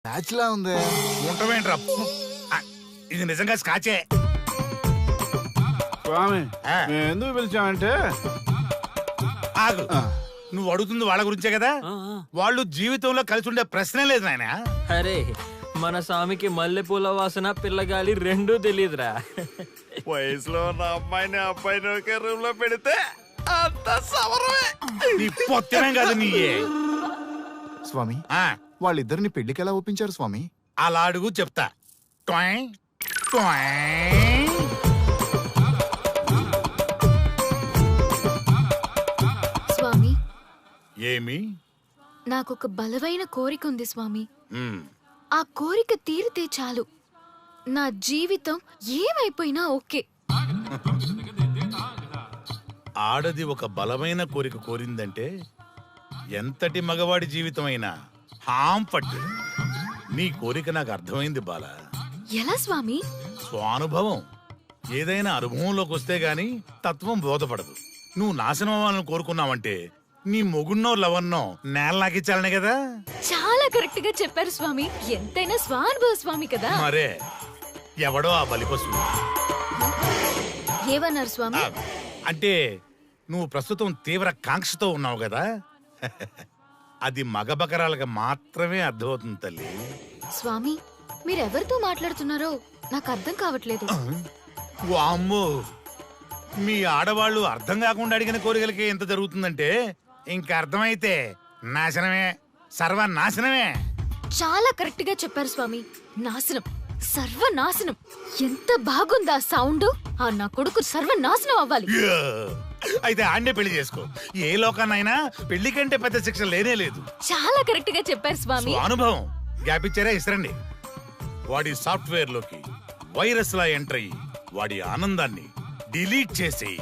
Scotch లా ఉంది. ఉంటావేంట్రా? ఇది నిజంగా స్కాచే. స్వామి ఎందుకు పిలిచామంటే ఆగు, నువ్వు అడుగుతుంది వాళ్ళ గురించే కదా. వాళ్ళు జీవితంలో కలిసి ఉండే ప్రశ్నే లేదు నాయన. అరే మన స్వామికి మల్లెపూల వాసన పిల్లగాలి రెండూ తెలియదురా. వయసులో ఉన్న అమ్మాయిని అబ్బాయిని ఒకే రూమ్ లో పెడితే అంత సవరమే. నీ పొత్తమే కాదు నీయే. స్వామి వాళ్ళిద్దరిని పెళ్లికి ఎలా ఒప్పించారు స్వామి? అలా అడుగు చెప్తా. టొయ్, టొయ్. స్వామి ఏమి? నాకొక బలమైన కోరిక ఉంది స్వామి. ఆ కోరిక తీరితే చాలు, నా జీవితం ఏమైపోయినా ఓకే. ఆడది ఒక బలమైన కోరిక కోరిందంటే ఎంతటి మగవాడి జీవితమైనా హాం పట్టు. నీ కోరిక నాకు అర్థమైంది బాల. ఎలా స్వామి? స్వానుభవం. ఏదైనా అనుభవంలోకి వస్తే గాని తత్వం బోధపడదు. నువ్వు నాశనం అవ్వాలని కోరుకున్నావంటే నీ మొగున్నో లవన్నో నేల నాకిచ్చాలనే కదా. చాలా కరెక్ట్ గా చెప్పారు స్వామి. ఎంతైనా స్వానుభవ స్వామి కదా. మరే ఎవడో ఆ బలిపశు. ఏమన్నారు స్వామి? అంటే నువ్వు ప్రస్తుతం తీవ్ర కాంక్షతో ఉన్నావు కదా. అది మగ బకరాలకు మాత్రమే అర్థమవుతుంది తల్లి. స్వామి మీరెవరితో మాట్లాడుతున్నారో నాకు అర్థం కావట్లేదు. వామ్మో, మీ ఆడవాళ్ళు అర్థం కాకుండా అడిగిన కోరికలకి ఎంత జరుగుతుందంటే ఇంకా అర్థమైతే నాశనమే, సర్వనాశనమే. చాలా కరెక్ట్ గా చెప్పారు స్వామి. నాశనం, సర్వనాశనం. ఎంత బాగుందా సౌండ్? ఆ నా కొడుకు సర్వనాశనం అవ్వాలి. అయితే ఆండే పెళ్లి చేసుకో. ఏ లోకాన్నైనా పెళ్లి కంటే పెద్ద శిక్ష లేనే లేదు. చాలా కరెక్ట్ గా చెప్పారు స్వామి. అనుభవం. గ్యాప్ ఇచ్చారా? ఇస్తారండి. వాడి సాఫ్ట్వేర్ లోకి వైరస్ లా ఎంటర్ అయ్యి వాడి ఆనందాన్ని డిలీట్ చేసి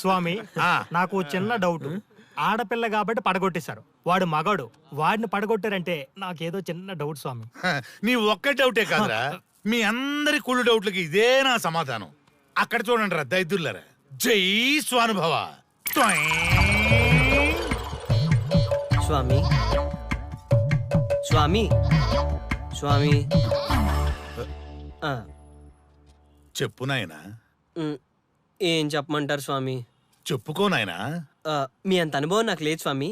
స్వామి నాకు చిన్న డౌట్. ఆడపిల్ల కాబట్టి పడగొట్టేశారు, వాడు మగాడు, వాడిని పడగొట్టారంటే నాకేదో చిన్న డౌట్ స్వామి. నీ ఒక్క డౌటే కాదురా, మీ అందరి కుళ్ళు డౌట్లకి ఇదే నా సమాధానం. అక్కడ చూడండి రా దైదుర్లరా. జై స్వానుభవ. స్వామి స్వామి స్వామి చెప్పు నాయనా. ఏం చెప్పమంటారు స్వామి? చెప్పుకో నాయనా. మీ అంత అనుభవం నాకు లేదు స్వామి,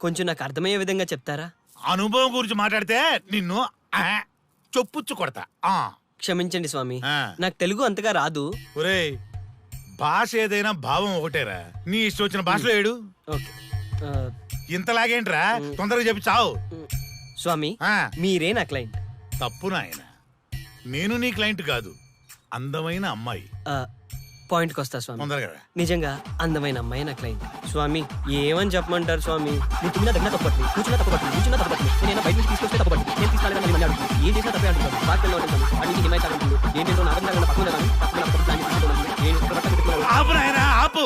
కొంచెం నాకు అర్థమయ్యే విధంగా చెప్తారా? అనుభవం గురించి మాట్లాడితే నిన్ను చొప్పుచ్చు కొడతా. క్షమించండి స్వామి, నాకు తెలుగు అంతగా రాదు. ఒరేయ్, భాష ఏదైనా భావం ఒకటేరా. నీ ఇష్టం వచ్చిన భాషలో ఏడు. ఇంతలాగేంట్రా, తొందరగా చెప్పి చావు. స్వామి మీరే నా క్లయింట్. తప్పు నాయన, నేను నీ క్లయింట్ కాదు, అందమైన అమ్మాయి. పాయింట్కి వస్తా స్వామి. తొందరగా. నిజంగా అందమైన అమ్మాయి నా క్లయింట్. స్వామి ఏమని చెప్పమంటారు స్వామి? నేను తిన్నా దగ్గర తప్పట్లేదు, కూర్చున్నా తప్పట్లేదు, కూర్చున్నా తప్పట్లేదు, నేను బయట నుంచి తీసుకొస్తే తప్పట్లేదు, నేను తీసుకెళ్ళాలని మళ్ళీ అడుగుతాను, ఏం చేసినా తప్పే అడుగుతాను, పార్టీలో ఉంటాను, వాటికి హిమాయత్ అడుగుతుంది, ఏంటంటే నాగంగా పక్కన ఆపు నాయనా, ఆపు.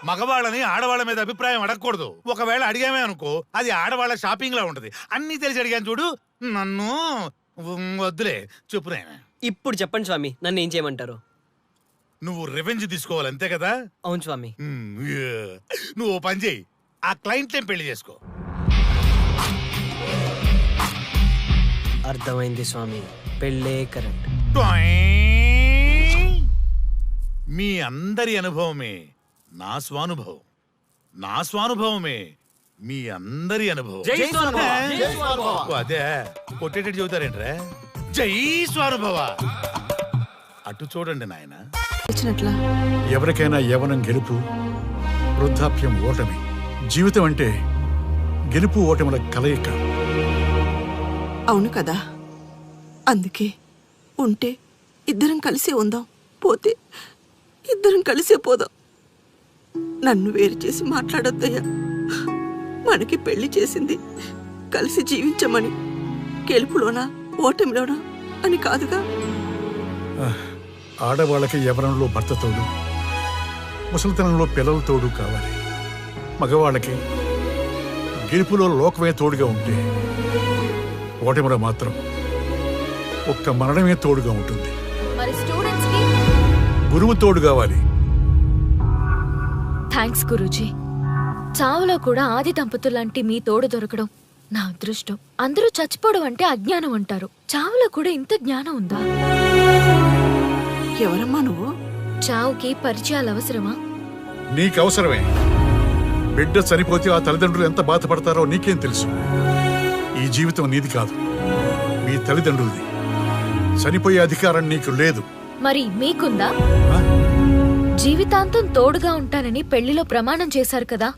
మగవాళ్ళని ఆడవాళ్ళ మీద అభిప్రాయం అడగకూడదు. ఒకవేళ అడిగామే అనుకో, అది ఆడవాళ్ళ షాపింగ్ లా ఉంటది. అన్ని తెలిసి అడిగాను చూడు, నన్ను వద్దులే. చెప్పు నాయనా. ఇప్పుడు చెప్పండి స్వామి, నన్ను ఏం చేయమంటారు? నువ్వు రివెంజ్ తీసుకోవాలి, అంతే కదా? అవును స్వామి. నువ్వు ఓ పని చేయి, ఆ క్లయింట్లే పెళ్లి చేసుకో. అర్థమైంది స్వామి, పెళ్ళే కరెక్ట్. మీ అందరి అనుభవమే నా స్వానుభవం, నా స్వానుభవమే మీ అందరి అనుభవం. అదే కొట్టేటట్టు చెబుతారేంట్రా? జై స్వానుభవ. అటు చూడండి నాయన. ఎవరికైనా యవ్వనం గెలుపు, వృద్ధాప్యం ఓటమి. జీవితం అంటే గెలుపు ఓటముల కలయిక. అవును కదా, అందుకే ఉంటే ఇద్దరం కలిసే ఉందాం, పోతే ఇద్దరం కలిసే పోదాం. నన్ను వేరు చేసి మాట్లాడొద్దయ్యా. మనకి పెళ్లి చేసింది కలిసి జీవించమని, గెలుపులోనా ఓటమిలోనా అని కాదుగా. ఆడవాళ్ళకి యవ్వనంలో భర్త తోడు, ముసలితనంలో పిల్లల తోడు కావాలి. మగవాళ్ళకి గెలుపులో లోకమే తోడుగా ఉంటే, ఓటమిలో మాత్రం ఒక్క మరణమే తోడుగా ఉంటుంది. మరి స్టూడెంట్స్ కి గురువు తోడు కావాలి. థ్యాంక్స్ గురూజీ. చావులో కూడా ఆది దంపతులాంటి మీ తోడు దొరకడం నా అదృష్టం. అందరూ చచ్చిపోవడం అంటే అజ్ఞానం అంటారు. చావులో కూడా ఇంత జ్ఞానం ఉందా? ఎవరమ్మా నువ్వు? చావుకి పరిచయాలు అవసరమా? నీకు అవసరమే. బిడ్డ చనిపోతే ఆ తల్లిదండ్రులు ఎంత బాధపడతారో నీకేం తెలుసు? ఈ జీవితం నీది కాదు, మీ తల్లిదండ్రులది. చనిపోయే అధికారం నీకు లేదు. మరి మీకుందా? ఆ? జీవితాంతం తోడుగా ఉంటానని పెళ్లిలో ప్రమాణం చేశారు కదా.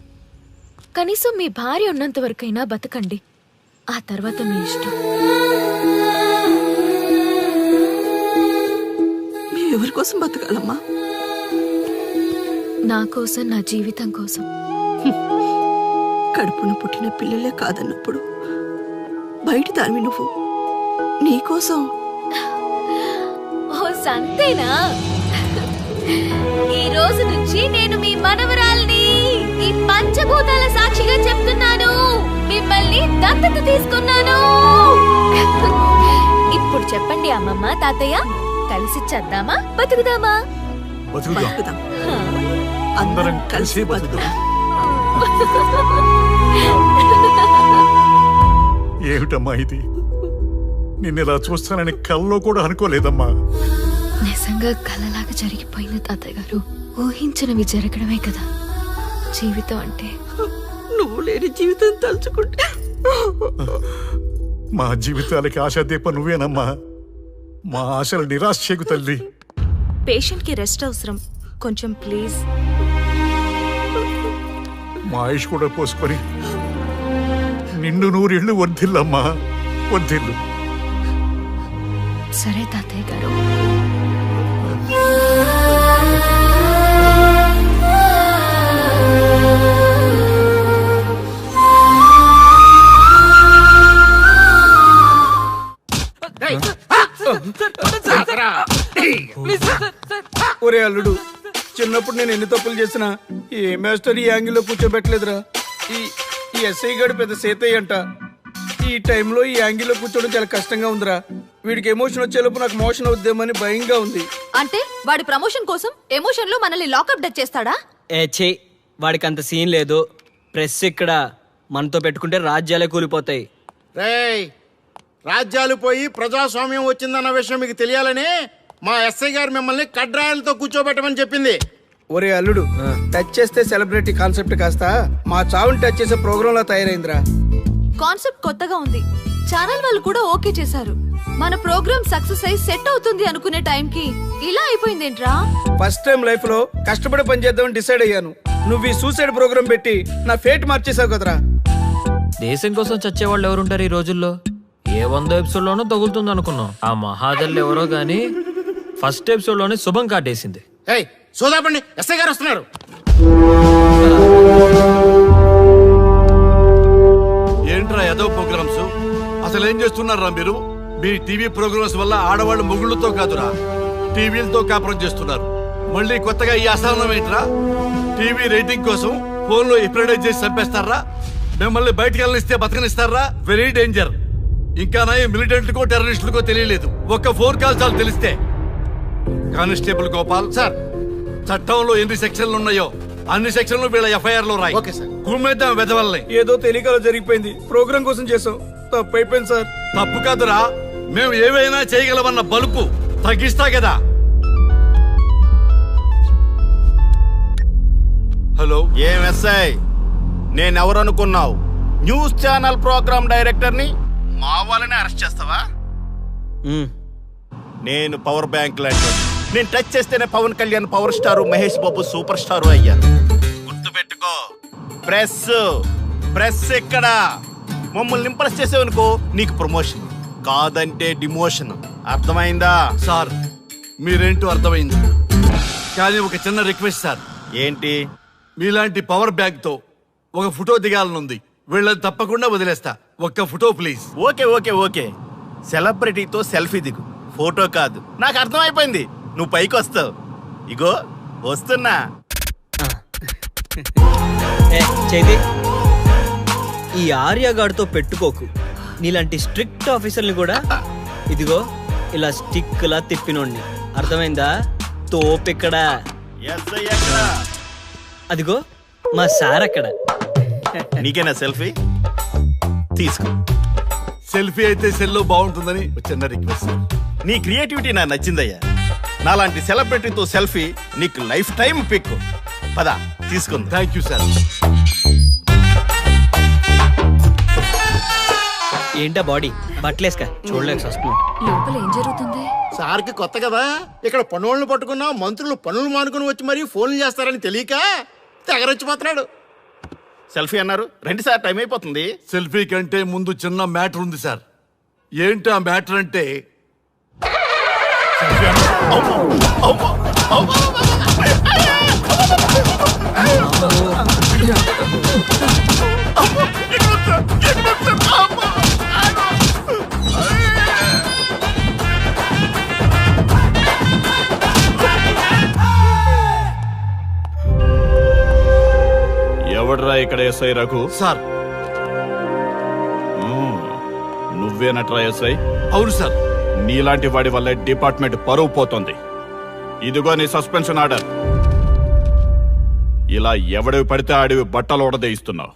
కనీసం మీ భార్య ఉన్నంత వరకైనా బతకండి. ఆ తర్వాత మీ ఇష్టం. మేమెవరి కోసం బతకాలమ్మా? నా కోసం, నా జీవితం కోసం. కడుపున పుట్టిన పిల్లలే కాదన్నప్పుడు బయట దానివి నువ్వు నీకోసం. ఓ సంతేనా? ఈ రోజు నుంచి నేను మీ మనవరాల్ని. ఈ పంచభూతాల సాక్షిగా చెప్తున్నాను, మిమ్మల్ని దత్తత తీసుకున్నాను. ఇప్పుడు చెప్పండి అమ్మమ్మ, తాతయ్య, కలిసి చద్దామా బతుకుదామా? బతుకుదాం. బతుకుదాం. హా. అందరం కలిసి బతుకుదాం. ఏమిటమ్మా ఇది? నిన్నెలా చూస్తానని కల్లో కూడా అనుకోలేదమ్మా. నిజంగా కలలాగా జరిగిపోయింది తాతయ్య గారు. ఊహించినవి జరగడమే కదా జీవితం అంటే. నువ్వు లేని జీవితం తలుచుకుంటే మా జీవితాలకి ఆశాదీప నువ్వేనమ్మా. మా ఆశలు నిరాశ చేయకు తల్లి. పేషెంట్ కి రెస్ట్ అవసరం, కొంచెం ప్లీజ్. మా ఆయుష్ కూడా పోసుకొని నిండు నూరిళ్ళు వర్ధిల్లమ్మా, వర్ధిల్లు. సరే తాతయ్య గారు. ఒరే అల్లుడు, చిన్నప్పుడు నేను ఎన్ని తప్పులు చేసినా ఏ మాస్టర్ ఈ యాంగిల్లో కూర్చోబెట్టలేదురా. ఈ ఎస్ఐ గడు పెద్ద సేతయ్య అంట. ఈ టైంలో ఈ యాంగిల్లో కూర్చోవడం చాలా కష్టంగా ఉందిరా. వీడికి ఎమోషన్ వచ్చేలోపు నాకు మోషన్ అవుద్దేమని భయంగా ఉంది. అంటే వాడి ప్రమోషన్ కోసం ఎమోషన్ లో మనల్ని లాకప్ డెత్ చేస్తాడా? ఛీ, వాడికి అంత సీన్ లేదు. ప్రెస్ ఇక్కడ మనతో పెట్టుకుంటే రాజ్యాలే కూలిపోతాయి. రేయ్, రాజ్యాలు పోయి ప్రజాస్వామ్యం వచ్చిందన్న విషయం మీకు తెలియాలని మా ఎస్ఐ గారు మిమ్మల్ని కడ్రాయలతో కూర్చోబెట్టమని చెప్పింది. ఒరే అల్లుడు, టచ్ చేస్తే సెలబ్రిటీ కాన్సెప్ట్ కాస్త మా చావుని టచ్ చేసే ప్రోగ్రామ్ లా తయారైందిరా. కాన్సెప్ట్ కొత్తగా ఉంది. ఛానల్ వాళ్ళు కూడా ఓకే చేశారు. మన ప్రోగ్రామ్ సక్సెస్ అయి సెట్ అవుతుంది అనుకునే టైంకి ఇలా అయిపోయిందేంట్రా? ఫస్ట్ టైం లైఫ్ లో కష్టపడి పని చేద్దామని డిసైడ్ అయ్యాను. నువ్వు ఈ సూసైడ్ ప్రోగ్రామ్ పెట్టి నా ఫేట్ మార్చేసావు కదరా. దేశం కోసం చచ్చేవాళ్ళు ఎవరుంటారు ఈ రోజుల్లో? ఏ 100 ఎపిసోడ్ లోనో తగులుతుంది అనుకున్నాం. ఆ మహాదల్ ఎవరో గానీ ఫస్ట్ ఎపిసోడ్ లోనే శుభం కాటేసింది. ఏయ్ సోదాపండి, ఎస్ఐ గారు వస్తున్నారు. ఏంట్రా ఏదో ప్రోగ్రామ్స్? అసలు ఏం చేస్తున్నారా మీరు? మీ టీవీ ప్రోగ్రామ్స్ వల్ల ఆడవాళ్ళు మొగుళ్ళతో కాదురా, టీవీలతో కాపురం చేస్తున్నారు. మళ్ళీ కొత్తగా ఈ అసహనం ఏంట్రా? టీవీ రేటింగ్ కోసం ఫోన్లో ఎప్రిడైజ్ చేసి చంపేస్తారా? మిమ్మల్ని బయటకు వెళ్ళనిస్తే బతకనిస్తారా? Very danger. ఇంకా నయం మిలిటెంట్లకో టెర్రరిస్టులకో తెలియలేదు, ఒక్క ఫోన్ కాల్ చాలు తెలిస్తే. కానిస్టేబుల్ గోపాల్ సార్, చట్టంలో ఎన్ని సెక్షన్లు ఉన్నాయో అన్ని సెక్షన్లు వీళ్ళ ఎఫ్ఐఆర్ లో రాయి. Okay sir. గుమ్మేద్దాం వెదవల్ని. ఏదో తెలియకలో జరిగిపోయింది, ప్రోగ్రామ్ కోసం చేసాం, తప్పు అయిపోయింది సార్. తప్పు కాదురా, మేము ఏవైనా చేయగలమన్న బలుపు తగ్గిస్తా కదా. హలో, ఏం ఎస్ఐ, నేనెవరనుకున్నావు? న్యూస్ ఛానల్ ప్రోగ్రామ్ డైరెక్టర్ ని మా వాళ్ళని అరెస్ట్ చేస్తావా? నేను పవర్ బ్యాంక్ లాంటి, నేను టచ్ చేస్తేనే Pawan Kalyan power star, Mahesh Babu super star అయ్యాను. గుర్తుపెట్టుకో, ప్రెస్ ఎక్కడ మమ్మల్ని ఇంప్రెస్ చేసేవనుకో నీకు ప్రమోషన్, కాదంటే డిమోషన్. అర్థమైందా? సార్ మీరేంటో అర్థమైంది, కానీ ఒక చిన్న రిక్వెస్ట్ సార్. ఏంటి? మీలాంటి పవర్ బ్యాంక్ తో ఒక ఫోటో దిగాలనుంది. వీళ్ళని తప్పకుండా వదిలేస్తా, ఒక్క ఫోటో ప్లీజ్. ఓకే, సెలబ్రిటీతో సెల్ఫీ దిగు, ఫోటో కాదు. నాకు అర్థమైపోయింది, నువ్వు పైకి వస్తావు. ఇగో వస్తున్నా. చేతి ఈ ఆర్యగాడితో పెట్టుకోకు. నీలాంటి స్ట్రిక్ట్ ఆఫీసర్ని కూడా ఇదిగో ఇలా స్టిక్ లా తిప్పినోడిని. అర్థమైందా? తోపెక్కడా? ఎస్ఐ ఎక్కడ? అదిగో మా సార్ అక్కడ. నీకేనా సెల్ఫీ తీసుకో. సెల్ఫీ అయితే సెల్లో బాగుంటుందని చిన్న రిక్వెస్ట్. నీ క్రియేటివిటీ నాకు నచ్చిందయ్యా. నాలాంటి సెలబ్రిటీతో సెల్ఫీ నీకు లైఫ్ టైం పిక్. పద తీసుకుంది. Thank you sir. ఏంటా బాడీ బట్టలేసుక చూడలేక వస్తున్నాం. లోపల ఏం జరుగుతుంది? సార్కి కొత్త కదా, ఇక్కడ పనులను పట్టుకున్నా మంత్రులు పనులు మానుకుని వచ్చి మరీ ఫోన్లు చేస్తారని తెలియక తెగరొచ్చిపోతున్నాడు. సెల్ఫీ అన్నారు, రండి సార్, టైం అయిపోతుంది. సెల్ఫీ కంటే ముందు చిన్న మ్యాటర్ ఉంది సార్. ఏంటి ఆ మ్యాటర్ అంటే ఎవడ్రా ఇక్కడ ఎస్ఐ రఘు? సార్. నువ్వేనట్రా ఎస్ఐ? అవును సార్. నీలాంటి వాడి వల్లే డిపార్ట్మెంట్ పరువు పోతుంది. ఇదిగో నీ సస్పెన్షన్ ఆర్డర్. ఇలా ఎవడివి పడితే ఆడివి బట్టలు ఉడదీయిస్తున్నావు.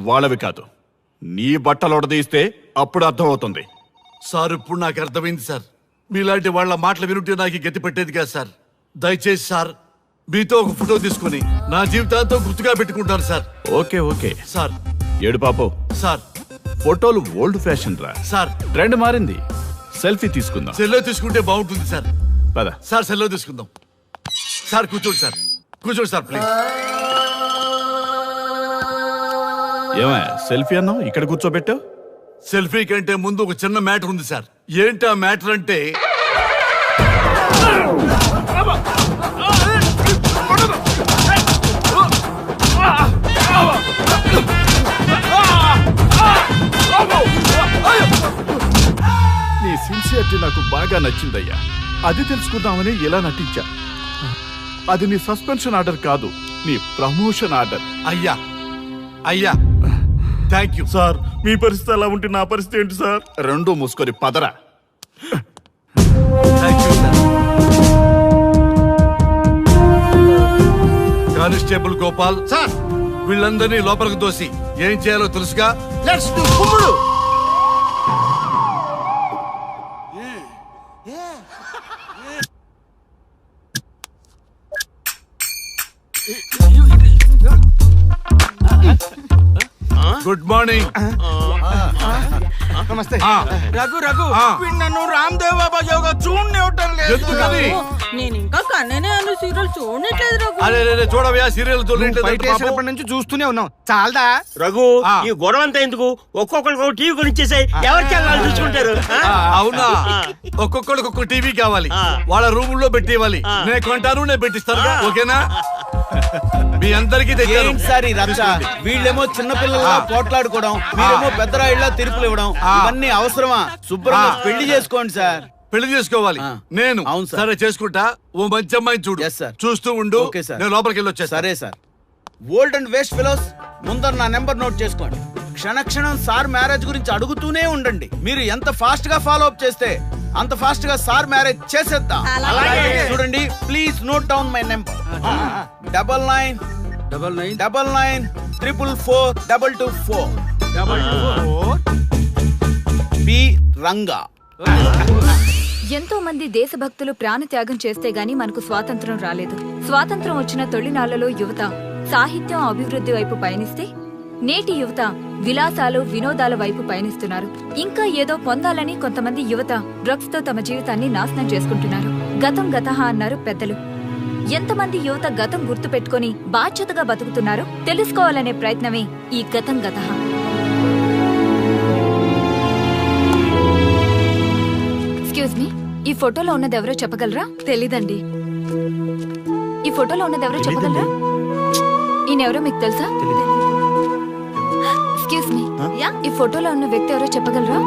వాళ్ళవి కాదు, నీ బట్టలు ఉడదీయిస్తే అప్పుడు అర్థమవుతుంది. సార్ ఇప్పుడు నాకు అర్థమైంది సార్. మీలాంటి వాళ్ళ మాటలు వినుంటే నాకు గతి పెట్టేది కాదు సార్. దయచేసి సార్ మీతో ఒక ఫోటో తీసుకుని నా జీవితాంతో గుర్తుగా పెట్టుకుంటాను సార్. Okay okay sir. ఏడు పాపం సార్. ఫోటోలు ఓల్డ్ ఫ్యాషన్ రా సార్. ట్రెండ్ మారింది. సెల్ఫీ తీసుకుందాం. సెల్లో తీసుకుంటే బాగుంటుంది సార్. పద సార్ సెల్లో తీసుకుందాం. సార్ కూర్చోండి సార్, కూర్చోండి సార్ ప్లీజ్. ఏమా సెల్ఫీ అన్నావు, ఇక్కడ కూర్చోబెట్టావు? సెల్ఫీ కంటే ముందు ఒక చిన్న మ్యాటర్ ఉంది సార్. ఏంటి ఆ మ్యాటర్ అంటే నీ సిన్సియరిటీ నాకు బాగా నచ్చిందయ్యా. అది తెలుసుకుందామని ఇలా నటించా. అది నీ సస్పెన్షన్ ఆర్డర్ కాదు, నీ ప్రమోషన్ ఆర్డర్. అయ్యా అయ్యా థ్యాంక్ యూ సార్. మీ పరిస్థితి అలా ఉంటే నా పరిస్థితి ఏంటి సార్? రెండు మూసుకొని పదరా. Thank you sir. Constable Gopal sir, వీళ్ళందరినీ లోపలికి దోసి ఏం చేయాలో తెలుసుగా. లెట్స్ డు కుమ్ముడు. Good morning. నమస్తే. రఘు రఘు వీడు నన్ను రామ్ దేవ్ బాబా యోగా చూడనివ్వటం లేదు. ఎందుకని? నేను ఇంకా కన్ననే అను సీరియల్ చూడట్లేదు రఘు. అరే చూడవయ్యా, సీరియల్ బయట నుంచి చూస్తూనే ఉన్నాం. చాలదా రఘు? ఈ గొడవ అంతా ఎందుకు? ఒక్కొక్కరికి టీవీ కొనిచ్చేసాయి, ఎవరి ఛానల్ చూసుకుంటారు. అవునా? ఒక్కొక్కడికి ఒక్క టీవీ కావాలి, వాళ్ళ రూమ్ లో పెట్టివ్వాలి. నేను కొంటాను, నేను పెట్టిస్తాను. ఓకేనా? మీ అందరికీ సార్ వీళ్ళేమో చిన్నపిల్లల పోట్లాడుకోవడం, మీరేమో పెద్దరాయిళ్ళ తీర్పులు ఇవ్వడం, ఇవన్నీ అవసరమా? శుభ్రంగా పెళ్లి చేసుకోండి సార్. పెళ్లి చేసుకోవాలి నేను. అవును సార్. సరే చేసుకుంటా. ఓ మంచి అమ్మాయిని చూడు. చూస్తూ ఉండు. నేను లోపలికి వెళ్ళి వచ్చేస్తా. సరే sir. Old and waste fellows, ముందర నా నెంబర్ నోట్ చేసుకోండి. క్షణక్షణం సార్ మ్యారేజ్ గురించి అడుగుతూనే ఉండండి. మీరు ఎంత ఫాస్ట్ గా ఫాలో అప్ చేస్తే అంత ఫాస్ట్ గా సార్ మ్యారేజ్ చేసేద్దాం. చూడండి, please note down my number. 9999442224 B Ranga. ఎంతో మంది దేశభక్తులు ప్రాణత్యాగం చేస్తే గాని మనకు స్వాతంత్రం రాలేదు. స్వాతంత్రం వచ్చిన తొలినాళ్లలో యువత సాహిత్యం అభివృద్ధి వైపు పయనిస్తే నేటి యువత విలాసాలు వినోదాల వైపు పయనిస్తున్నారు. ఇంకా ఏదో పొందాలని కొంతమంది యువత డ్రగ్స్ తో తమ జీవితాన్ని నాశనం చేసుకుంటున్నారు. గతం గతహ అన్నారు పెద్దలు. ఎంతమంది యువత గతం గుర్తు పెట్టుకుని బాధ్యతగా బతుకుతున్నారో తెలుసుకోవాలనే ప్రయత్నమే ఈ గతం గతహ. ఎక్స్క్యూజ్ మీ, ఈ ఫోటోలో ఉన్నది ఎవరో చెప్పగలరా? తెలీదండి. ఈ ఫోటోలో ఉన్నది ఎవరో చెప్పగలరా? ఈయనెవరో మీకు తెలుసా? ఎక్స్క్యూజ్ మీ, ఈ ఫోటోలో ఉన్న వ్యక్తి ఎవరో చెప్పగలరా?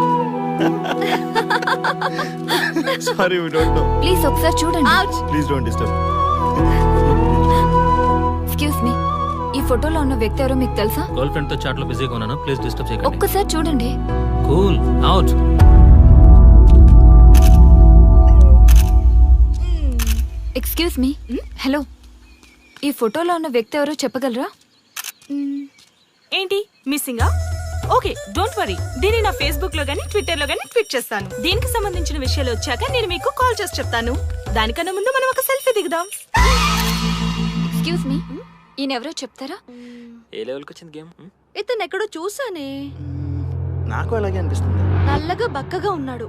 Sorry, we don't know. Please ఒకసారి చూడండి. Please don't disturb. Excuse me, ఈ ఫోటోలో ఉన్న వ్యక్తి ఎవరో మీకు తెలుసా? గర్ల్ ఫ్రెండ్ తో చాట్ లో బిజీగా ఉన్నాను, ప్లీజ్ డిస్టర్బ్ చేయకండి. ఒక్కసారి చూడండి. Cool out. Excuse me, hello, ఈ ఫోటోలో ఉన్న వ్యక్తి ఎవరో చెప్పగలరా? ఏంటి మిస్సింగా? Okay, don't worry. దీన్ని నా ఫేస్బుక్ లో గానీ ట్విట్టర్ లో గానీ ట్వీట్ చేస్తాను. దీనికి సంబంధించిన విషయాలు వచ్చాక నేను మీకు కాల్ చేసి చెప్తాను. దానికన్నా ముందు మనం ఒక సెల్ఫీ దిగుదాం. ఎక్స్క్యూజ్ మీ, ఈయనెవరో చెప్తారా? ఏ లెవెల్కి వచ్చింది గేమ్? ఇతను ఎక్కడో చూసానే. నాకు అలాగే అనిపిస్తుంది. నల్లగా బక్కగా ఉన్నాడు.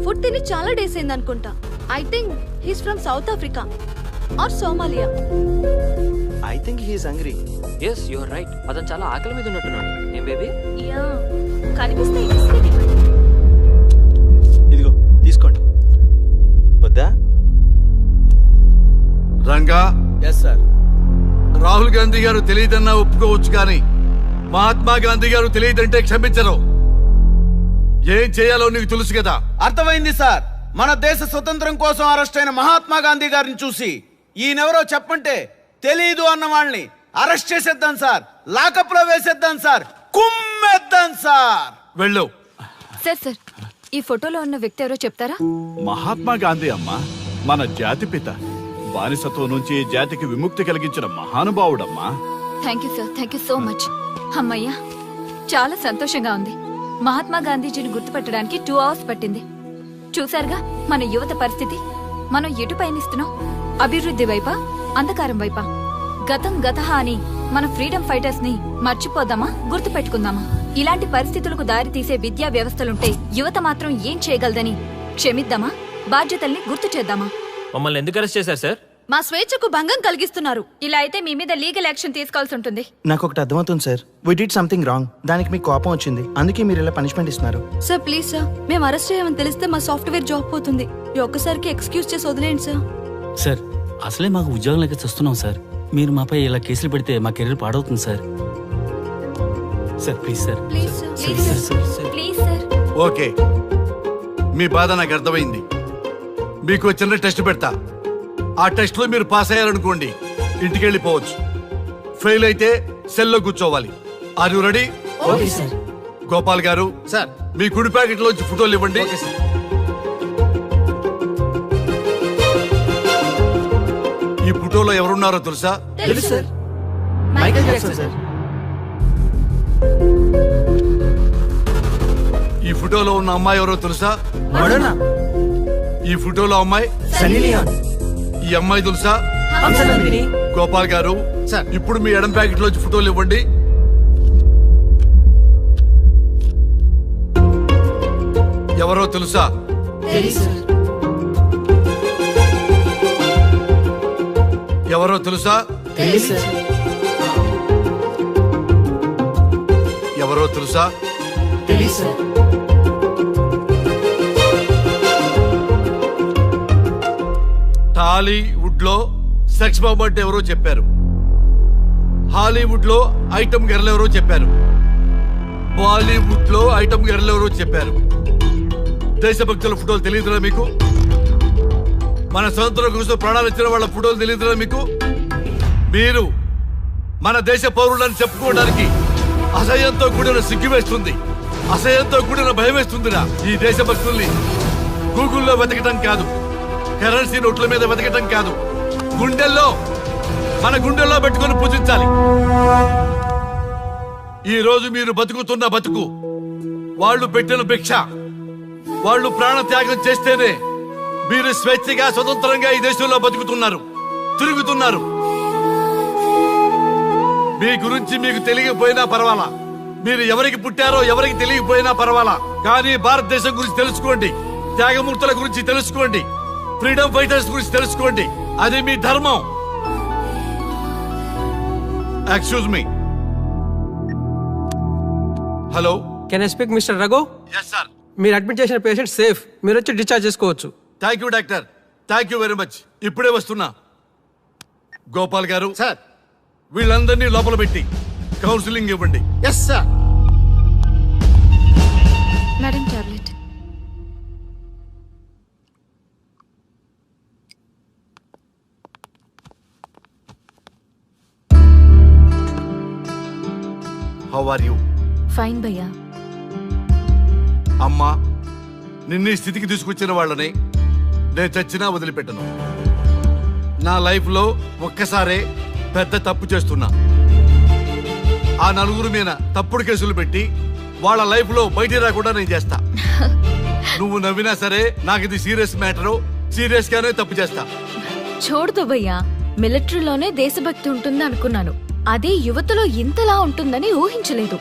ఫుడ్ తిని చాలా డేస్ అయింది అనుకుంటా. I think he's from South Africa or Somalia. I think he's hungry. Yes you are right. అతను చాలా ఆకలి మీద ఉన్నట్టున్నాడు. ఏం బేబీ? యా, కనిపిస్తే బిస్కెట్ ఇవ్వండి. ఇదిగో తీసుకోండి. వద్దా? రంగా. Yes sir. రాహుల్ గాంధీ గారు తెలియదన్నా ఒప్పుకోవచ్చు, కానీ మహాత్మా గాంధీ గారు తెలియదంటే క్షమించరు. ఏం చేయాలో నీకు తెలుసు కదా. అర్థమైంది సార్. మన దేశ స్వతంత్రం కోసం అరెస్ట్ అయిన మహాత్మా గాంధీ గారిని చూసి ఈయనెవరో చెప్పంటే తెలీదు అన్న వాళ్ళని అరెస్ట్ చేసేద్దాం సార్. లాకప్ లో వేసేద్దాం సార్. కుమ్మేద్దాం సార్. వెళ్ళు. సార్ ఈ ఫోటోలో ఉన్న వ్యక్తి ఎవరో చెప్తారా? మహాత్మా గాంధీ అమ్మా, మన జాతిపిత. బానిసత్వం నుంచి జాతికి విముక్తి కలిగించిన మహానుభావుడమ్మా. Thank you sir, thank you so much. అమ్మయ్యా, చాలా సంతోషంగా ఉంది. మహాత్మా గాంధీజీని గుర్తుపట్టడానికి 2 hours పట్టింది. చూసారుగా మన యువత పరిస్థితి. మనం ఎటు పయనిస్తున్నాం? అభివృద్ధి వైపా, అంధకారం వైపా? గతం గతహ అని మన ఫ్రీడమ్ ఫైటర్స్ ని మర్చిపోదామా, గుర్తు పెట్టుకుందామా? ఇలాంటి పరిస్థితులకు దారి తీసే విద్యా వ్యవస్థలుంటే యువత మాత్రం ఏం చేయగలదని క్షమిద్దామా? బాధ్యతల్ని గుర్తు చేద్దామా? మమ్మల్ని ఎందుకు అరెస్ట్ చేశారు సార్? మా స్వేచ్ఛకు భంగం కలిగిస్తున్నారు. ఇలా అయితే మీ మీద లీగల్ యాక్షన్ తీసుకోవాల్సి ఉంటుంది. నాకు ఒకటి అర్థమవుతుంది sir. We did something wrong. దానికి మీకు కోపం వచ్చింది, అందుకే మీరు ఇలా పనిష్మెంట్ ఇస్తున్నారు. సార్ ప్లీజ్ సార్, మేము అరెస్ట్ చేయమని తెలిస్తే మా సాఫ్ట్వేర్ జాబ్ పోతుంది. ఈ ఒక్కసారికి ఎక్స్క్యూజ్ చేసి వదిలేండి సార్. సార్ అసలే మాకు ఉద్యోగం లేక చూస్తున్నాం సార్. మీరు మాపై ఇలా కేసులు పెడితే మా కెరీర్ పాడవుతుంది sir. Sir please sir. Please sir, please sir. Okay, మీ బాధ నాకు అర్థమైంది. మీకు చిన్న టెస్ట్ పెడతా. ఆ టెస్ట్ లో మీరు పాస్ అయ్యారనుకోండి, ఇంటికి వెళ్ళిపోవచ్చు. ఫెయిల్ అయితే సెల్లో కూర్చోవాలి. Are you ready? Okay sir. Gopal గారు సార్, మీ కుడి ప్యాకెట్ లోంచి ఫోటోలు ఇవ్వండి. ఈ ఫోటోలో ఎవరున్నారో తెలుసా? తెలుసు సార్. Michael Jackson sir. ఈ ఫోటోలో ఉన్న అమ్మాయి ఎవరో తెలుసా? మడోనా. ఈ ఫోటోలో అమ్మాయి సన్నీ లియోన్. ఈ అమ్మాయి తెలుసా? హంసనందిని. గోపాల్ గారు సార్, ఇప్పుడు మీ ఎడం ప్యాకెట్ లోంచి ఫోటోలు ఇవ్వండి. ఎవరో తెలుసా? ఎవరో తెలుసా? ఎవరో తెలుసా? టాలీవుడ్ లో సెక్స్ బాంబ్ అంటే ఎవరో చెప్పారు. హాలీవుడ్ లో ఐటమ్ గర్ల్ ఎవరో చెప్పారు. బాలీవుడ్ లో ఐటమ్ గర్ల్ ఎవరో చెప్పారు. దేశభక్తుల ఫోటోలు తెలియదురా మీకు? మన స్వతంత్రం కోసం ప్రాణాలు ఇచ్చిన వాళ్ళ ఫోటోలు తెలియదురా మీకు? మీరు మన దేశ పౌరులని చెప్పుకోవడానికి అసహ్యంతో కూడిన సిగ్గు వేస్తుంది, అసహ్యంతో కూడిన భయం వేస్తుందిరా. ఈ దేశభక్తుల్ని గూగుల్లో వెతకటం కాదు, కరెన్సీ నోట్ల మీద వెతకటం కాదు, గుండెల్లో మన గుండెల్లో పెట్టుకొని పూజించాలి. ఈ రోజు మీరు బతుకుతున్న బతుకు వాళ్ళు పెట్టిన భిక్ష. వాళ్ళు ప్రాణ త్యాగం చేస్తేనే మీరు స్వేచ్ఛగా స్వతంత్రంగా ఈ దేశంలో బతుకుతున్నారు, తిరుగుతున్నారు. మీ గురించి మీకు తెలియకపోయినా పర్వాలా, మీరు ఎవరికి పుట్టారో ఎవరికి తెలియకపోయినా పర్వాలా, కానీ భారతదేశం గురించి తెలుసుకోండి, త్యాగమూర్తుల గురించి తెలుసుకోండి, ఫ్రీడమ్ ఫైటర్స్ గురించి తెలుసుకోండి. అది మీ ధర్మం. Excuse me. Hello, can I speak mister Raghu? Yes sir. మీరు అడ్మిట్ చేసిన పేషెంట్ సేఫ్, మీరు వచ్చి డిశ్చార్జ్ చేసుకోవచ్చు. Thank you doctor, thank you very much. ఇప్పుడే వస్తున్నా. గోపాల్ గారు సార్, వీళ్ళందరినీ లోపల పెట్టి కౌన్సిలింగ్ ఇవ్వండి. Yes sir. Madam tablet. How are you? Fine భయ్యా. అమ్మా, నిన్న ఈ స్థితికి తీసుకొచ్చిన వాళ్ళని నేను చచ్చినా వదిలిపెట్టను. నా లైఫ్ లో ఒక్కసారే పెద్ద తప్పు చేస్తున్నా. ఆ నలుగురు మీద తప్పుడు కేసులు పెట్టి వాళ్ళ లైఫ్ లో బయట రాకుండా నేను చేస్తా. నువ్వు నవ్వినా సరే నాకు ఇది సీరియస్ మ్యాటర్, సీరియస్ గానే తప్పు చేస్తా. చూడదు భయ్యా, మిలిటరీలోనే దేశభక్తి ఉంటుంది అనుకున్నాను, అదే యువతలో ఇంతలా ఉంటుందని ఊహించలేదు.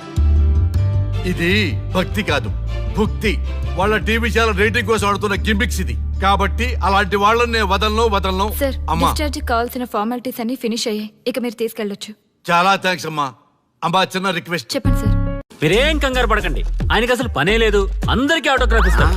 ఇది భక్తి కాదు, భుక్తి. వాళ్ళ టీవీ ఛానల్ రేటింగ్ కోసం ఆడుతున్న గిమ్మిక్స్ ఇది. కాబట్టి అలాంటి వాళ్ళని నేను వదలను. సార్, అమ్మా డిశ్చార్జ్ కావాల్సిన ఫార్మాలిటీస్ అన్ని ఫినిష్ అయ్యాయి, ఇక మీరు తీసుకెళ్ళొచ్చు. చాలా థ్యాంక్స్ అమ్మా. అమ్మా చిన్న రిక్వెస్ట్. చెప్పండి సార్. మీరేం కంగారు పడకండి, ఆయనకి అసలు పనే లేదు, అందరికీ ఆటోగ్రాఫ్ ఇస్తారు.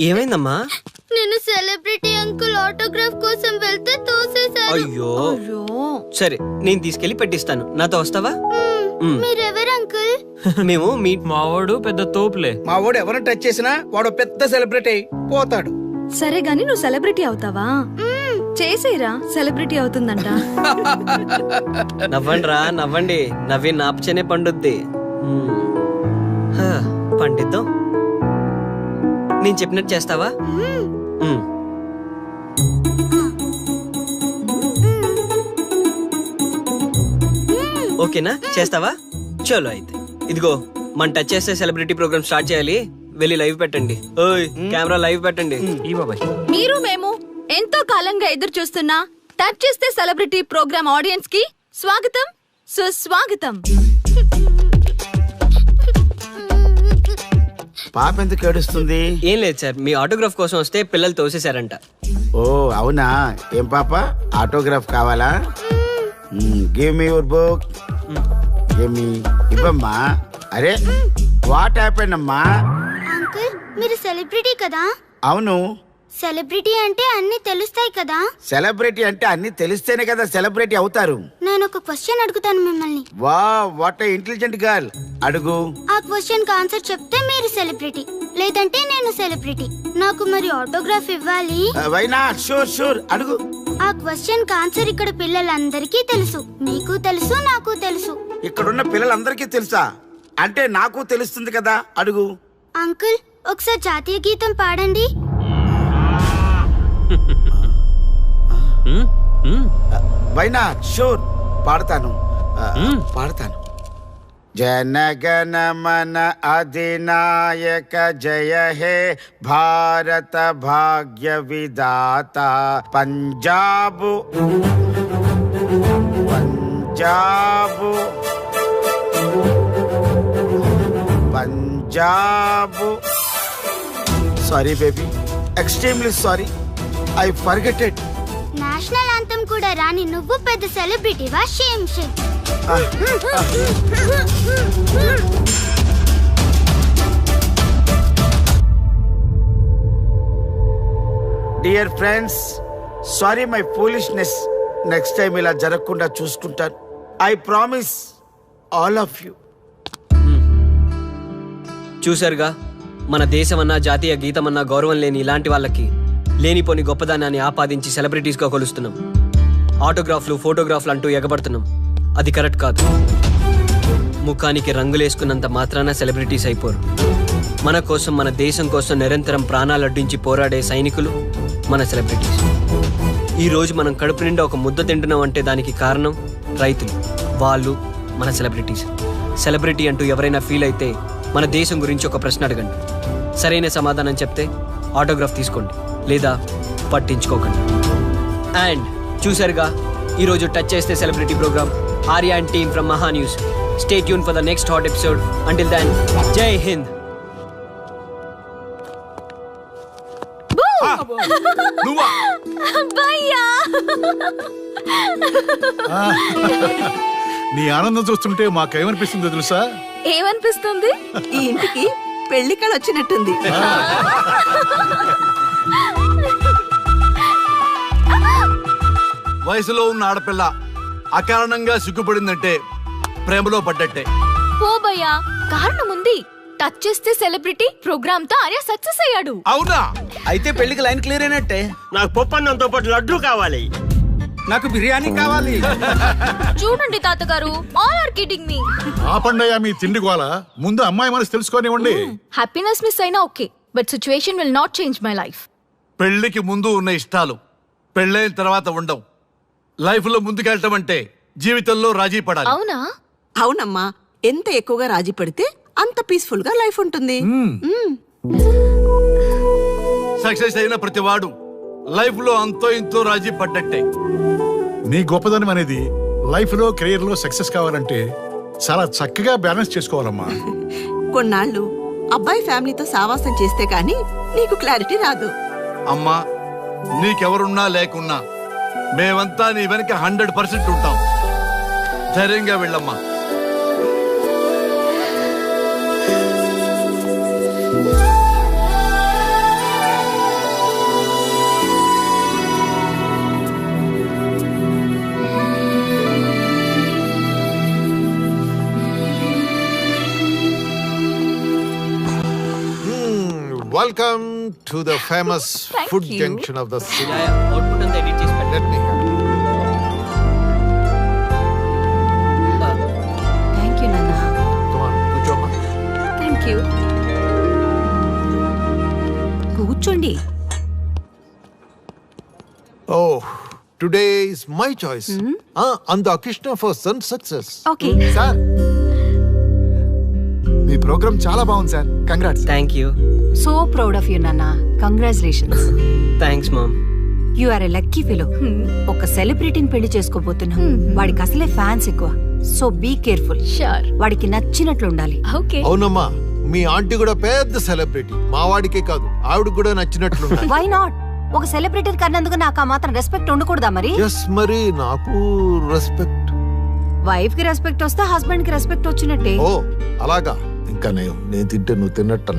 ఏమైందమ్మా? నేను సెలబ్రిటీ అంకుల్ ఆటోగ్రాఫ్ కోసం వెళ్తే తోసేశారు. అయ్యో, సరే నేను తీసుకెళ్లి పెట్టిస్తాను, నాతో వస్తావా? మీరెవరు అంకుల్? మేము మీ మావాడు పెద్ద తోపులే. మా వాడు ఎవరిని టచ్ చేసినా వాడు పెద్ద సెలబ్రిటీ పోతాడు. సరే గాని నువ్వు సెలబ్రిటీ అవుతావా? చేసేరా, సెలబ్రిటీ అవుతుందంట. నవ్వండిరా, నవ్వండి, నవ్వి నాపచనే పండుద్ది. పండిద్దాం. నేను చెప్పినట్టు చేస్తావా? ఓకేనా, చేస్తావా? చలో అయితే, ఇదిగో మన టచ్ చేస్తే సెలబ్రిటీ ప్రోగ్రామ్ స్టార్ట్ చేయాలి, వెళ్ళి లైవ్ పెట్టండి. ఓయ్ కెమెరా లైవ్ పెట్టండి. ఈ బాబాయ్, మీరు మేము ఎంతో కాలంగా ఎదురు చూస్తున్న టచ్ చేస్తే సెలబ్రిటీ ప్రోగ్రామ్ ఆడియన్స్ కి స్వాగతం, సుస్వాగతం. పాప ఎందుకు ఏడుస్తుంది? ఏం లేదు సార్, మీ ఆటోగ్రాఫ్ కోసం వస్తే పిల్లలు తోసేశారంట. ఓ అవునా? ఏం పాప, ఆటోగ్రాఫ్ కావాలా? Give me your book. Give me. ఇవ్వమ్మా. అరే వాట్ హ్యాపెండ్ అమ్మా? అంకుల్ మీరు సెలబ్రిటీ కదా? అవును. సెలబ్రిటీ అంటే అన్ని తెలుస్తాయి కదా? సెలబ్రిటీ అంటే అన్ని తెలిస్తేనే కదా సెలబ్రిటీ అవుతారు. నేను ఒక క్వశ్చన్ అడుగుతాను మిమ్మల్ని. వా వాట్ ఏ ఇంటెలిజెంట్ గర్ల్. అడుగు. ఆ క్వశ్చన్ కి ఆన్సర్ చెప్తే మీరు సెలబ్రిటీ, లేదంటే నేను సెలబ్రిటీ. నాకు మరి ఆటోగ్రాఫ్ ఇవ్వాలి. Why not? షూర్ షూర్, అడుగు. ఆ క్వశ్చన్ కి ఆన్సర్ ఇక్కడ పిల్లలందరికీ తెలుసు, మీకు తెలుసు, నాకు తెలుసు. ఇక్కడున్న పిల్లలందరికీ తెలుసా? అంటే నాకు తెలుస్తుంది కదా. అడుగు. అంకుల్ ఒకసారి జాతీయ గీతం పాడండి. Why not? షూర్, పాడతాను. జనగణ మన అధినాయక జయ హే భారత భాగ్య విధాత. Punjab Punjab Punjab. Sorry baby, extremely sorry, I forget it. National anthem కూడా రాని నువ్వు పెద్ద సెలబ్రిటీవా? Shame shame. Dear friends, sorry my foolishness. Next time ఇలా జరగకుండా చూసుకుంటాను. I promise all of you. చూశారుగా, మన దేశమన్నా జాతీయ గీతమన్నా గౌరవం లేని ఇలాంటి వాళ్ళకి లేనిపోని గొప్పదానాన్ని ఆపాదించి సెలబ్రిటీస్గా కొలుస్తున్నాం. ఆటోగ్రాఫ్లు, ఫోటోగ్రాఫ్లు అంటూ ఎగబడుతున్నాం. అది కరెక్ట్ కాదు. ముఖానికి రంగులేసుకున్నంత మాత్రాన సెలబ్రిటీస్ అయిపోరు. మన కోసం, మన దేశం కోసం నిరంతరం ప్రాణాలు అడ్డించి పోరాడే సైనికులు మన సెలబ్రిటీస్. ఈరోజు మనం కడుపు నిండా ఒక ముద్ద తింటున్నాం అంటే దానికి కారణం రైతులు. వాళ్ళు మన సెలబ్రిటీస్. సెలబ్రిటీ అంటూ ఎవరైనా ఫీల్ అయితే మన దేశం గురించి ఒక ప్రశ్న అడగండి. సరైన సమాధానం చెప్తే ఆటోగ్రాఫ్ తీసుకోండి, లేదా పట్టించుకోకండి. అండ్ చూసారుగా, ఈరోజు టచ్ చేస్తే celebrity program. Arya and team from Maha news. Stay tune for the next hot episode. Until then, జై హింద్. నీ ఆనందం చూస్తుంటే మాకేమనిపిస్తుందో తెలుసా? ఏమనిపిస్తుంది? ఈ ఇంటికి పెళ్లి కళ వచ్చినట్టుంది. వయసులో ఉన్న ఆడపిల్ల అకారణంగా సిగ్గుపడిందంటే ప్రేమలో పడ్డట్టే. ఓ భయ్యా, కారణం ఉంది. టచ్ చేస్తే సెలబ్రిటీ ప్రోగ్రామ్ తో ఆర్య సక్సెస్ అయ్యాడు. అవునా? అయితే పెళ్లికి లైన్ క్లియర్ అయినట్టే. నాకు పప్పన్నంతో పాటు లడ్డు కావాలి. నాకు బిర్యానీ కావాలి. చూడండి తాతగారు, ఆల్ ఆర్ కిడింగ్ మీ. ఆపండయ్యా మీ తిండి గోల. ముందు అమ్మాయి మనసు తెలుసుకోనివ్వండి. హ్యాపీనెస్ మిస్ అయినా okay, but situation will not change my life. పెళ్లికి ముందు ఉన్న ఇష్టాలు పెళ్ళైన తర్వాత ఉండవు. లైఫ్ లో ముందుకెళ్ళటం అంటే జీవితంలో రాజీ పడాలి. అవునా? అవునమ్మా, ఎంత ఎక్కువగా రాజీ పడితే అంత పీస్ఫుల్ గా లైఫ్ ఉంటుంది. సక్సెస్ అయిన ప్రతివాడు లైఫ్ లో అంతో ఇంతో రాజీ పడ్డట్టే. నీ గొప్పదనం అనేది లైఫ్ లో కెరీర్ లో సక్సెస్ కావాలంటే చాలా చక్కగా బ్యాలెన్స్ చేసుకోవాలమ్మా. కొన్నాళ్ళు అబ్బాయి ఫ్యామిలీతో సావాసం చేస్తే కానీ నీకు క్లారిటీ రాదు. అమ్మా, నీకెవరున్నా లేకున్నా మేమంతా నీ వెనక 100% ఉంటాం. ధైర్యంగా వెళ్ళమ్మా. Welcome to the famous food junction of the city. Output అంతా ఎడిట్ చేసి పెట్టండి. Let me help you. Thank you నాన్న. Come on, కూర్చోమ్మా. Thank you. కూర్చోండి. Oh, today is my choice. Andakishna for son success. Okay. Sir, మీ program చాలా బాగుంది sir. Congrats. Thank you. So proud of you నాన్న. Congratulations. Thanks mom. You are a lucky fellow. ఒక సెలబ్రిటీని పెళ్లి చేసుకోబోతున్నాం. వాడికి అసలే ఫ్యాన్స్ ఎక్కువ. So be careful. వాడికి నచ్చినట్లు ఉండాలి. ఓకే. అవునమ్మా, మీ ఆంటీ కూడా పెద్ద సెలబ్రిటీ. మా వాడికే కాదు, ఆవిడ కూడా నచ్చినట్లు. Why not? ఒక సెలబ్రిటీ కన్నందుకు నాకు ఆ మాత్రం రెస్పెక్ట్ ఉండకూడదా మరి? ఎస్, మరి నాకు రెస్పెక్ట్. వైఫ్ కి రెస్పెక్ట్ వస్తే హస్బెండ్ కి రెస్పెక్ట్ వచ్చినట్టే. ఓ అలాగా? ఇంకా నేను తింటే నువ్వు తిన్నట్టు.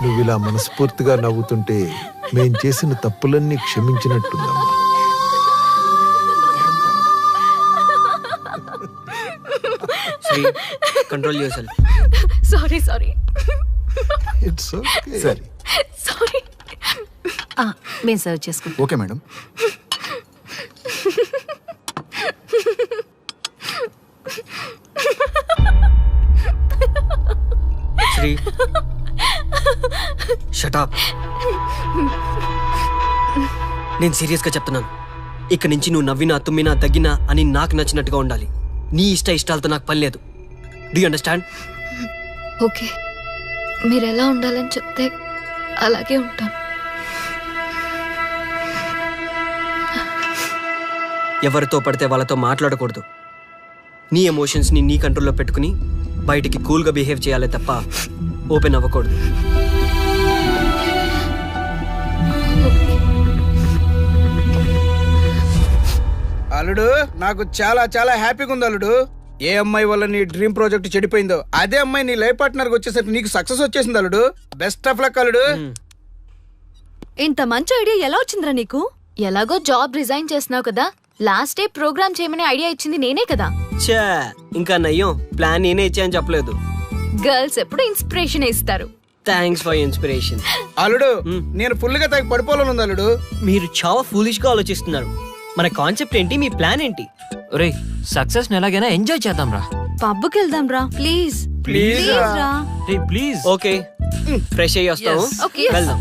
నువ్వు ఇలా మనస్ఫూర్తిగా నవ్వుతుంటే మేం చేసిన తప్పులన్నీ క్షమించినట్టుందమ్మా. Control yourself. Sorry. It's okay. సరే. సారీ. మేము సర్వ్ చేసుకుంటాం. Okay madam. Sri, shut up. నేను సీరియస్ గా చెప్తున్నాను. ఇక్కడి నుంచి నువ్వు నవ్వినా తుమ్మినా దగ్గినా అని నాకు నచ్చినట్టుగా ఉండాలి. నీ ఇష్టాలతో నాకు పని లేదు. Do you understand? ఓకే, మీరు ఎలా ఉండాలని చెప్తే అలాగే ఉంటాను. ఎవరితో పడితే వాళ్ళతో మాట్లాడకూడదు. నీ ఎమోషన్స్ని నీ కంట్రోల్లో పెట్టుకుని బయటికి కూల్గా బిహేవ్ చేయాలి తప్ప ఓపెన్ అవ్వకూడదు. అల్లుడు, నాకు చాలా చాలా హ్యాపీగా ఉంది అల్లుడు. ఏ అమ్మాయి వల్ల నీ డ్రీమ్ ప్రాజెక్ట్ చెడిపోయిందో అదే అమ్మాయి నీ లైఫ్ పార్ట్నర్ వచ్చేసరికి నీకు సక్సెస్ వచ్చేసింది అల్లుడు. బెస్ట్ ఆఫ్ లక్ అల్లుడు. ఇంత మంచి ఐడియా ఎలా వచ్చిందిరా నీకు? ఎలాగో జాబ్ రిజైన్ చేస్తున్నావు కదా, లాస్ట్ డే ప్రోగ్రామ్ చేయమని ఐడియా ఇచ్చింది నేనే కదా. చా, ఇంకా నయ్యం, ప్లాన్ నేనే ఇచ్చాయని చెప్పలేదు. గర్ల్స్ ఎప్పుడు ఇన్స్పిరేషన్ ఇస్తారు. Thanks for inspiration. అల్లుడు, నేను ఫుల్ గా తగ్గ పడిపోవాలని ఉంది అల్లుడు. మీరు చాలా ఫూలిష్ గా ఆలోచిస్తున్నారు. మన కాన్సెప్ట్ ఏంటి? మీ ప్లాన్ ఏంటి? ఒరే, సక్సెస్ ని ఎలాగైనా ఎంజాయ్ చేద్దాం రా. పబ్కి వెళ్దాం రా. ప్లీజ్ ప్లీజ్ రా. ప్లీజ్. ఓకే, ఫ్రెష్ అయ్యి వస్తాము. వెళ్దాం.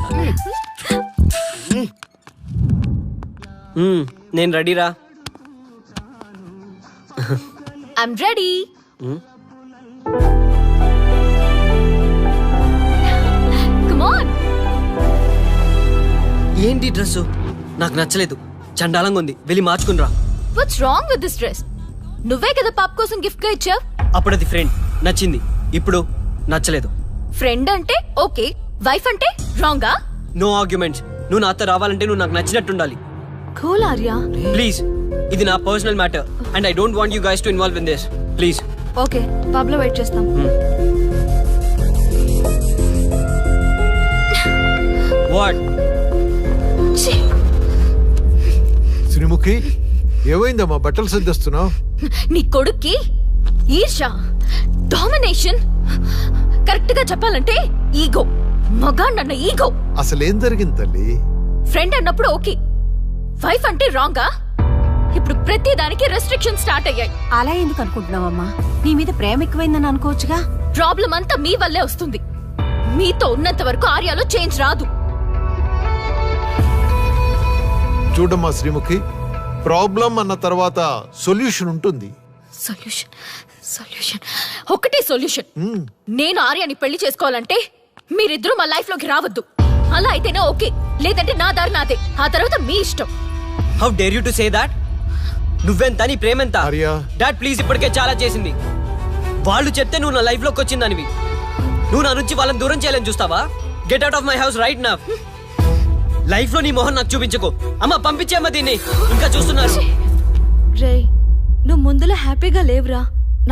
నేను రెడీరా. I'm ready. Come on. ఏంటి డ్రెస్? నాకు నచ్చలేదు, చండాలంగా ఉంది. వెళ్ళి మార్చుకునిరా. What's wrong with this dress? నువ్వే కదా పాప్ కోసం గిఫ్ట్ గా ఇచ్చావు. అప్పుడు అది ఫ్రెండ్, నచ్చింది. ఇప్పుడు నచ్చలేదు. ఫ్రెండ్ అంటే ఓకే, వైఫ్ అంటే రాంగా? No arguments. నువ్వు నాతో రావాలంటే నువ్వు నాకు నచ్చినట్టు ఉండాలి. కూల్ ఆర్యా. ప్లీజ్, ఇది నా personal matter and I don't want you guys to involve in this. Please. Okay, pub లో వెయిట్ చేస్తాం. వాట్? శ్రీముఖి ఏమైందమ్మా బట్టలు సర్దిస్తున్నావు? నీ కొడుక్కి ఈర్ష, డామినేషన్, కరెక్ట్ గా చెప్పాలంటే ఈగో. మగాండన్న ఈగో. అసలేం జరిగింది తల్లి? ఫ్రెండ్ అన్నప్పుడు ఓకే, వైఫ్ అంటే రాంగా? ఇప్పుడు ప్రతి దానికి రెస్ట్రిక్షన్ స్టార్ట్ అయ్యాయి. అలా ఎందుకు అనుకుంటున్నావమ్మా? నీ మీద ప్రేమ ఎక్కువైందని అనుకోవచ్చుగా. ప్రాబ్లం అంతా మీ వల్లే వస్తుంది. మీతో ఉన్నంత వరకు ఆర్యాలో చేంజ్ రాదు. చూడమ్మా శ్రీముఖి, ప్రాబ్లం అన్న తర్వాత సొల్యూషన్ ఉంటుంది. సొల్యూషన్ సొల్యూషన్ ఒకటే సొల్యూషన్. నేను ఆర్యాని పెళ్లి చేసుకోవాలంటే మీరిద్దరూ మా లైఫ్ లోకి రావద్దు. అలా అయితేనే ఓకే, లేదంటే నా దారి నాదే. ఆ తర్వాత మీ ఇష్టం. How dare you to say that? నువ్వెంత, నీ ప్రేమెంత? డాడ్ ప్లీజ్, ఇప్పటికే చాలా చేసింది. వాళ్ళు చెప్తే నువ్వు నా లైఫ్ లోకి వచ్చిందానివి. నువ్వు నా నుంచి వాళ్ళని దూరం చేయాలని చూస్తావా? Get out of my house right now. Life లో నీ మొహం నాకు చూపించకు. అమ్మ పంపించేమ్మ దీన్ని, ఇంకా చూస్తున్నారు. రే, నువ్వు ముందులో హ్యాపీగా లేవురా.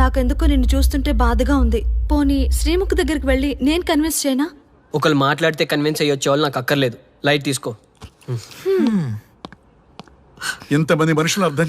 నాకెందుకో నిన్ను చూస్తుంటే బాధగా ఉంది. పోనీ శ్రీముఖ్ దగ్గరికి వెళ్ళి నేను కన్విన్స్ చేయనా? ఒకళ్ళు మాట్లాడితే కన్విన్స్ అయ్యొచ్చే వాళ్ళు నాకు అక్కర్లేదు. లైట్ తీసుకో. ఇంతమంది మనుషులు అర్థం